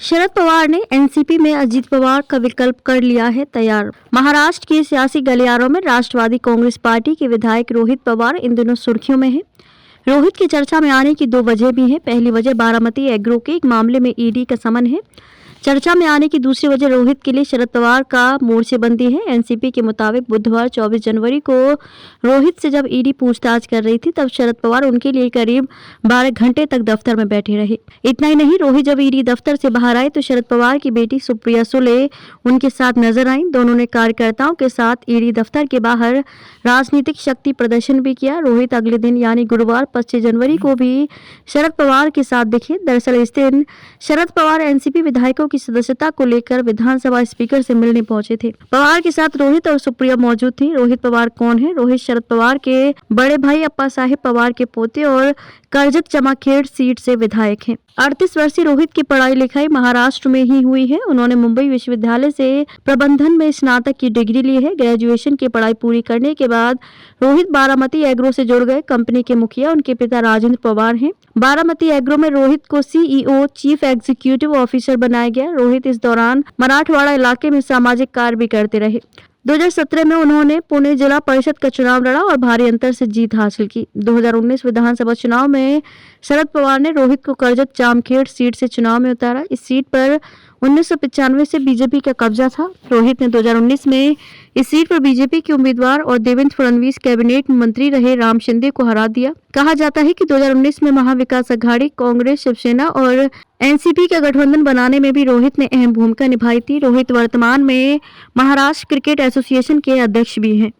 शरद पवार ने एनसीपी में अजित पवार का विकल्प कर लिया है तैयार। महाराष्ट्र के सियासी गलियारों में राष्ट्रवादी कांग्रेस पार्टी के विधायक रोहित पवार इन दिनों सुर्खियों में हैं। रोहित की चर्चा में आने की दो वजह भी हैं। पहली वजह बारामती एग्रो के एक मामले में ईडी का समन है। चर्चा में आने की दूसरी वजह रोहित के लिए शरद पवार का मोर्चेबंदी है। एनसीपी के मुताबिक बुधवार 24 जनवरी को रोहित से जब ईडी पूछताछ कर रही थी तब शरद पवार उनके लिए करीब 12 घंटे तक दफ्तर में बैठे रहे। इतना ही नहीं, रोहित जब ईडी दफ्तर से बाहर आए तो शरद पवार की बेटी सुप्रिया सुले उनके साथ नजर आई। दोनों ने कार्यकर्ताओं के साथ ईडी दफ्तर के बाहर राजनीतिक शक्ति प्रदर्शन भी किया। रोहित अगले दिन यानी गुरुवार 25 जनवरी को भी शरद पवार के साथ दिखे। दरअसल इस दिन शरद पवार एनसीपी विधायकों की सदस्यता को लेकर विधानसभा स्पीकर से मिलने पहुंचे थे। पवार के साथ रोहित और सुप्रिया मौजूद थी। रोहित पवार कौन है? रोहित शरद पवार के बड़े भाई अप्पा साहेब पवार के पोते और करजत जमाखेड़ सीट से विधायक हैं। 38 वर्षीय रोहित की पढ़ाई लिखाई महाराष्ट्र में ही हुई है। उन्होंने मुंबई विश्वविद्यालय से प्रबंधन में स्नातक की डिग्री ली है। ग्रेजुएशन की पढ़ाई पूरी करने के बाद रोहित बारामती एग्रो से जुड़ गए। कंपनी के मुखिया उनके पिता राजेंद्र पवार हैं। बारामती एग्रो में रोहित को सीईओ चीफ एग्जीक्यूटिव ऑफिसर बनाया गया। रोहित इस दौरान मराठवाड़ा इलाके में सामाजिक कार्य भी करते रहे। 2017 में उन्होंने पुणे जिला परिषद का चुनाव लड़ा और भारी अंतर से जीत हासिल की। 2019 विधानसभा चुनाव में शरद पवार ने रोहित को करजत जामखेड़ सीट से चुनाव में उतारा। इस सीट पर 1995 से बीजेपी का कब्जा था। रोहित ने 2019 में इस सीट पर बीजेपी के उम्मीदवार और देवेंद्र फडणवीस कैबिनेट मंत्री रहे राम शिंदे को हरा दिया। कहा जाता है कि 2019 में महाविकास अघाड़ी, कांग्रेस, शिवसेना और एनसीपी का गठबंधन बनाने में भी रोहित ने अहम भूमिका निभाई थी। रोहित वर्तमान में महाराष्ट्र क्रिकेट एसोसिएशन के अध्यक्ष भी हैं।